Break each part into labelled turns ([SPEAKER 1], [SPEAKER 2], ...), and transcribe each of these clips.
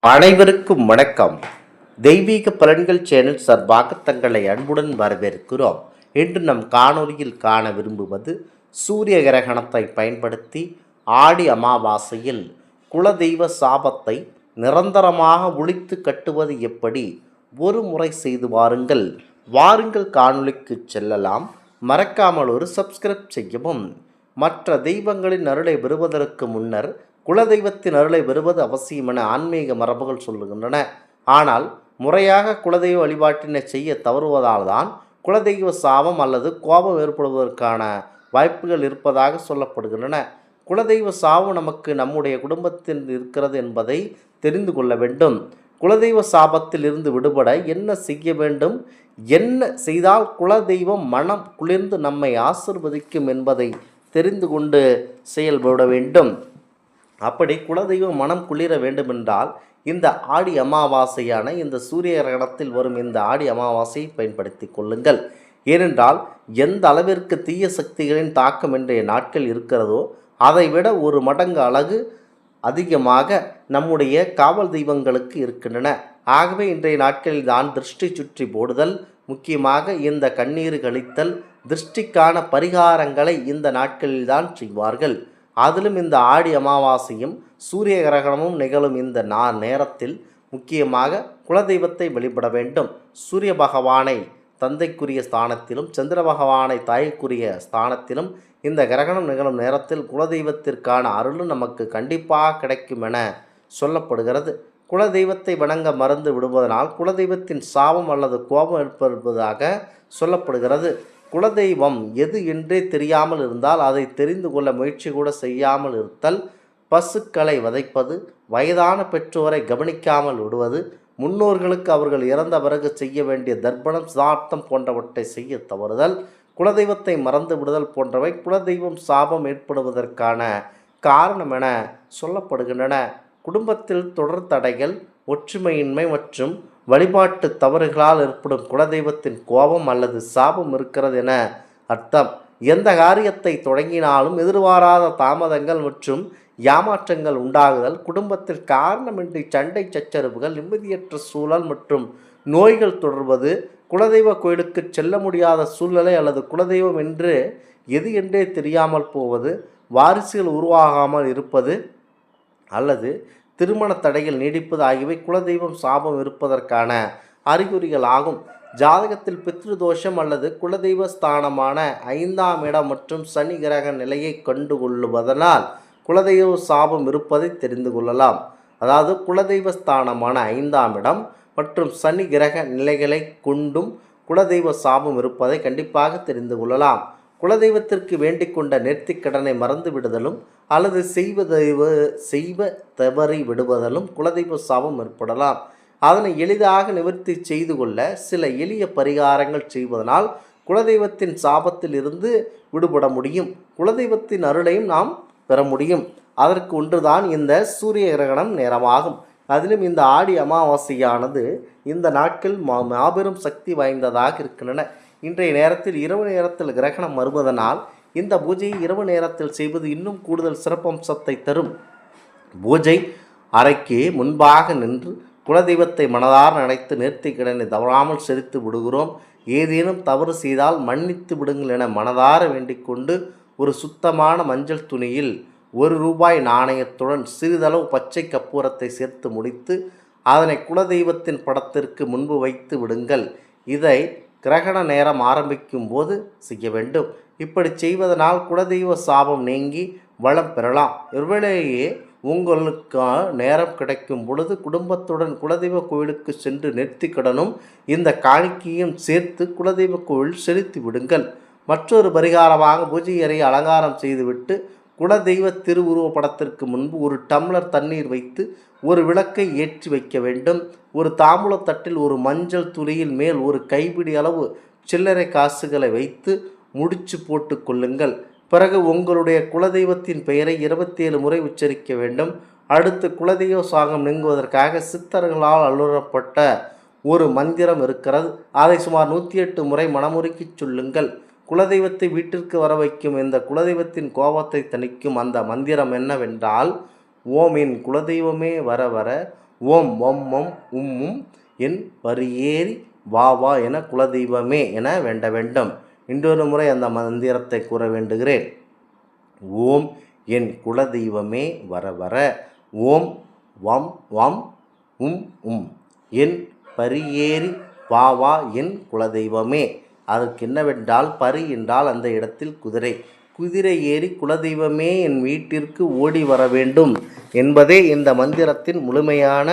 [SPEAKER 1] அனைவருக்கும் வணக்கம். தெய்வீக பலன்கள் சேனல் சார்பாக தங்களை அன்புடன் வரவேற்கிறோம். இன்று நம் காணொலியில் காண விரும்புவது சூரிய கிரகணத்தை பயன்படுத்தி ஆடி அமாவாசையில் குலதெய்வ சாபத்தை நிரந்தரமாக ஒழித்து கட்டுவது எப்படி. ஒரு முறை செய்து வாருங்கள். காணொலிக்கு செல்லலாம். மறக்காமல் ஒரு சப்ஸ்கிரைப் செய்யவும். மற்ற தெய்வங்களின் அருளை பெறுவதற்கு முன்னர் குலதெய்வத்தின் அருளை பெறுவது அவசியம் என ஆன்மீக மரபுகள் சொல்லுகின்றன. ஆனால் முறையாக குலதெய்வ வழிபாட்டினை செய்ய தவறுவதால் தான் குலதெய்வ சாபம் அல்லது கோபம் ஏற்படுவதற்கான வாய்ப்புகள் இருப்பதாக சொல்லப்படுகின்றன. குலதெய்வ சாபம் நமக்கு நம்முடைய குடும்பத்தில் இருக்கிறது என்பதை தெரிந்து கொள்ள வேண்டும். குலதெய்வ சாபத்தில் இருந்து விடுபட என்ன செய்ய வேண்டும், என்ன செய்தால் குலதெய்வம் மனம் குளிர்ந்து நம்மை ஆசிர்வதிக்கும் என்பதை தெரிந்து கொண்டு செயல்பட வேண்டும். அப்படி குலதெய்வம் மனம் குளிர வேண்டுமென்றால் இந்த ஆடி அமாவாசையான இந்த சூரிய கிரகணத்தில் வரும் இந்த ஆடி அமாவாசையை பயன்படுத்தி கொள்ளுங்கள். ஏனென்றால் எந்த அளவிற்கு தீய சக்திகளின் தாக்கம் இன்றைய நாட்கள் இருக்கிறதோ அதைவிட ஒரு மடங்கு அழகு அதிகமாக நம்முடைய காவல் தெய்வங்களுக்கு இருக்கின்றன. ஆகவே இன்றைய நாட்களில் தான் திருஷ்டி சுற்றி போடுதல், முக்கியமாக இந்த கண்ணீர் கழித்தல், திருஷ்டிக்கான பரிகாரங்களை இந்த நாட்களில்தான் செய்வார்கள். அதிலும் இந்த ஆடி அமாவாசையும் சூரிய கிரகணமும் நிகழும் இந்த நேரத்தில் முக்கியமாக குலதெய்வத்தை வழிபட வேண்டும். சூரிய பகவானை தந்தைக்குரிய ஸ்தானத்திலும் சந்திர பகவானை தாய்க்குரிய ஸ்தானத்திலும் இந்த கிரகணம் நிகழும் நேரத்தில் குலதெய்வத்திற்கான அருளும் நமக்கு கண்டிப்பாக கிடைக்கும் என சொல்லப்படுகிறது. குலதெய்வத்தை வணங்க மறந்து விடுவதனால் குலதெய்வத்தின் சாபம் அல்லது கோபம் ஏற்படுவதாக சொல்லப்படுகிறது. குலதெய்வம் எது என்றே தெரியாமல் இருந்தால் அதை தெரிந்து கொள்ள முயற்சி கூட செய்யாமல் இருத்தல், பசுக்களை வதைப்பது, வயதான பெற்றோரை கவனிக்காமல் விடுவது, முன்னோர்களுக்கு அவர்கள் இறந்த பிறகு செய்ய வேண்டிய தர்ப்பணம் சிரார்த்தம் போன்றவற்றை செய்ய தவறுதல், குலதெய்வத்தை மறந்து விடுதல் போன்றவை குலதெய்வம் சாபம் ஏற்படுவதற்கான காரணம் என சொல்லப்படுகின்றன. குடும்பத்தில் தொடர் தடைகள், ஒற்றுமையின்மை மற்றும் வழிபாட்டு தவறுகளால் ஏற்படும் குலதெய்வத்தின் கோபம் அல்லது சாபம் இருக்கிறது என அர்த்தம். எந்த காரியத்தை தொடங்கினாலும் எதிர்பாராத தாமதங்கள் மற்றும் ஏமாற்றங்கள் உண்டாகுதல், குடும்பத்தில் காரணமின்றி சண்டை சச்சரவுகள், நிம்மதியற்ற சூழல் மற்றும் நோய்கள் தொடர்வது, குலதெய்வ கோயிலுக்கு செல்ல முடியாத சூழ்நிலை அல்லது குலதெய்வம் என்று எது என்றே தெரியாமல் போவது, வாரிசுகள் உருவாகாமல் இருப்பது அல்லது திருமண தடைகள் நீடிப்பது ஆகியவை குலதெய்வம் சாபம் இருப்பதற்கான அறிகுறிகள் ஆகும். ஜாதகத்தில் பித்ருதோஷம் அல்லது குலதெய்வ ஸ்தானமான 5ஆம் இடம் மற்றும் சனி கிரக நிலையை கண்டு கொள்ளுவதனால் குலதெய்வ சாபம் இருப்பதை தெரிந்து கொள்ளலாம். அதாவது குலதெய்வ ஸ்தானமான 5ஆம் இடம் மற்றும் சனி கிரக நிலைகளை கொண்டும் குலதெய்வ சாபம் இருப்பதை கண்டிப்பாக தெரிந்து கொள்ளலாம். குலதெய்வத்திற்கு வேண்டிக் கொண்ட நேர்த்திக்கடனை மறந்து விடுதலும் அல்லது செய்வ தவறி விடுவதலும் குலதெய்வ சாபம் ஏற்படலாம். அதனை எளிதாக நிவர்த்தி செய்து கொள்ள சில எளிய பரிகாரங்கள் செய்வதனால் குலதெய்வத்தின் சாபத்தில் இருந்து விடுபட முடியும். குலதெய்வத்தின் அருளையும் நாம் பெற முடியும். அதற்கு ஒன்றுதான் இந்த சூரிய கிரகணம் நேரமாகும். அதிலும் இந்த ஆடி அமாவாசையானது இந்த நாட்கள் மாபெரும் சக்தி வாய்ந்ததாக இருக்கின்றன. இன்றைய நேரத்தில் இரவு நேரத்தில் கிரகணம் வருவதனால் இந்த பூஜையை இரவு நேரத்தில் செய்வது இன்னும் கூடுதல் சிறப்பம்சத்தை தரும். பூஜை அறைக்கு முன்பாக நின்று குலதெய்வத்தை மனதார நினைத்து நேர்த்திக்கடனை தவறாமல் செலுத்தி விடுகிறோம், ஏதேனும் தவறு செய்தால் மன்னித்து விடுங்கள் என மனதார வேண்டிக் கொண்டு ஒரு சுத்தமான மஞ்சள் துணியில் ₹1 நாணயத்துடன் சிறிதளவு பச்சை கற்பூரத்தை சேர்த்து முடித்து அதனை குலதெய்வத்தின் படத்திற்கு முன்பு வைத்து விடுங்கள். இதை கிரகண நேரம் ஆரம்பிக்கும் போது செய்ய வேண்டும். இப்படி செய்வதனால் குலதெய்வ சாபம் நீங்கி வளம் பெறலாம். ஒருவேளையே உங்களுக்கு நேரம் கிடைக்கும் பொழுது குடும்பத்துடன் குலதெய்வ கோவிலுக்கு சென்று நேர்த்திக்கடனும் இந்த காணிக்கையும் சேர்த்து குலதெய்வ கோவில் செலுத்தி விடுங்கள். மற்றொரு பரிகாரமாக பூஜை அறையை அலங்காரம் செய்துவிட்டு குலதெய்வ திருவுருவ படத்திற்கு முன்பு ஒரு டம்ளர் தண்ணீர் வைத்து ஒரு விளக்கை ஏற்றி வைக்க வேண்டும். ஒரு தாம்பூலத்தட்டில் ஒரு மஞ்சள் துளியில் மேல் ஒரு கைப்பிடி அளவு சில்லறை காசுகளை வைத்து முடிச்சு போட்டு கொள்ளுங்கள். பிறகு உங்களுடைய குலதெய்வத்தின் பெயரை 27 முறை உச்சரிக்க வேண்டும். அடுத்து குலதெய்வ சாகம் நீங்குவதற்காக சித்தர்களால் அலுவலப்பட்ட ஒரு மந்திரம் இருக்கிறது. அதை சுமார் 108 முறை மனமுருக்கி சொல்லுங்கள். குலதெய்வத்தை வீட்டிற்கு வர வைக்கும் இந்த குலதெய்வத்தின் கோபத்தை தணிக்கும் அந்த மந்திரம் என்னவென்றால், ஓம் என் குலதெய்வமே வர வர, ஓம் ஒம் ஒம் உம் என் பரியேறி வா வா என குலதெய்வமே என வேண்ட வேண்டும். இன்னொரு முறை அந்த மந்திரத்தை கூற வேண்டுகிறேன். ஓம் என் குலதெய்வமே வர வர, ஓம் வம் வம் உம் என் பரியேறி வா வா என் குலதெய்வமே. அதற்கு என்னவென்றால், பரி என்றால் அந்த இடத்தில் குதிரை. குதிரை ஏறி குலதெய்வமே என் வீட்டிற்கு ஓடி வர வேண்டும் என்பதே இந்த மந்திரத்தின் முழுமையான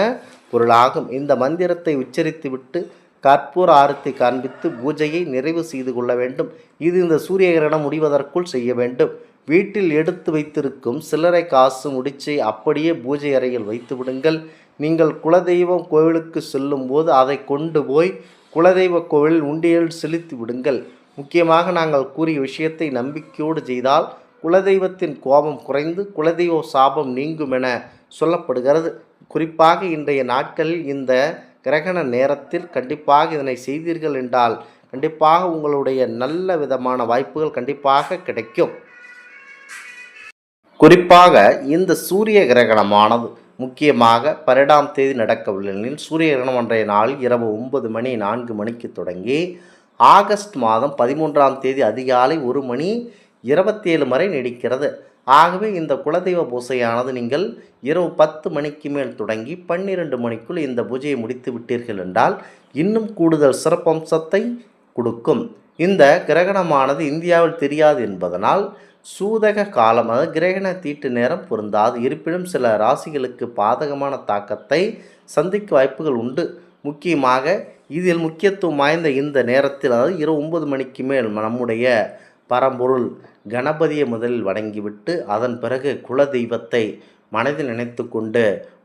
[SPEAKER 1] பொருளாகும். இந்த மந்திரத்தை உச்சரித்துவிட்டு கற்பூர ஆரத்தி காண்பித்து பூஜையை நிறைவு செய்து கொள்ள வேண்டும். இது இந்த சூரிய கிரகணம் முடிவதற்குள் செய்ய வேண்டும். வீட்டில் எடுத்து வைத்திருக்கும் சில்லறை காசு முடிச்சை அப்படியே பூஜை அறையில் வைத்து விடுங்கள். நீங்கள் குலதெய்வம் கோவிலுக்கு செல்லும் போது அதை கொண்டு போய் குலதெய்வ கோவில் உண்டியல் செலுத்தி விடுங்கள். முக்கியமாக நாங்கள் கூறிய விஷயத்தை நம்பிக்கையோடு செய்தால் குலதெய்வத்தின் கோபம் குறைந்து குலதெய்வ சாபம் நீங்கும் என சொல்லப்படுகிறது. குறிப்பாக இன்றைய நாட்களில் இந்த கிரகண நேரத்தில் கண்டிப்பாக இதனை செய்தீர்கள் என்றால் கண்டிப்பாக உங்களுடைய நல்ல விதமான வாய்ப்புகள் கண்டிப்பாக கிடைக்கும். குறிப்பாக இந்த சூரிய கிரகணமானது முக்கியமாக 12ஆம் தேதி நடக்கவில்லை. சூரிய கிரகணம் அன்றைய நாளில் இரவு 9:04 தொடங்கி ஆகஸ்ட் மாதம் 13ஆம் தேதி அதிகாலை 1:27 வரை நீடிக்கிறது. ஆகவே இந்த குலதெய்வ பூஜையானது நீங்கள் இரவு 10 மணிக்கு மேல் தொடங்கி 12 மணிக்குள் இந்த பூஜையை முடித்து விட்டீர்கள் என்றால் இன்னும் கூடுதல் சிறப்பம்சத்தை கொடுக்கும். இந்த கிரகணமானது இந்தியாவில் தெரியாது என்பதனால் சூதக காலம், அதாவது கிரகண தீட்டு நேரம் பொருந்தாது. இருப்பினும் சில ராசிகளுக்கு பாதகமான தாக்கத்தை சந்திக்க வாய்ப்புகள் உண்டு. முக்கியமாக இதில் முக்கியத்துவம் வாய்ந்த இந்த நேரத்தில், அதாவது இரவு 9 மணிக்கு மேல் நம்முடைய பரம்பொருள் கணபதியை முதலில் வணங்கிவிட்டு அதன் பிறகு குலதெய்வத்தை மனதில் நினைத்து கொண்டு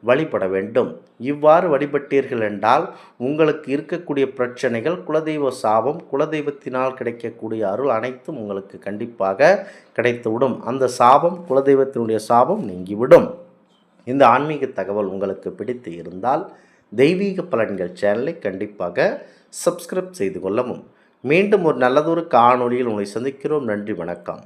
[SPEAKER 1] வழிபட வேண்டும். இவ்வாறு வழிபட்டீர்கள் என்றால் உங்களுக்கு இருக்கக்கூடிய பிரச்சனைகள், குலதெய்வ சாபம், குலதெய்வத்தினால் கிடைக்கக்கூடிய அருள் அனைத்தும் உங்களுக்கு கண்டிப்பாக கிடைத்துவிடும். அந்த சாபம், குலதெய்வத்தினுடைய சாபம் நீங்கிவிடும். இந்த ஆன்மீக தகவல் உங்களுக்கு பிடித்து இருந்தால் தெய்வீக பலன்கள் சேனலை கண்டிப்பாக சப்ஸ்கிரைப் செய்து கொள்ளவும். மீண்டும் ஒரு நல்லதொரு காணொளியில் உங்களை சந்திக்கிறோம். நன்றி, வணக்கம்.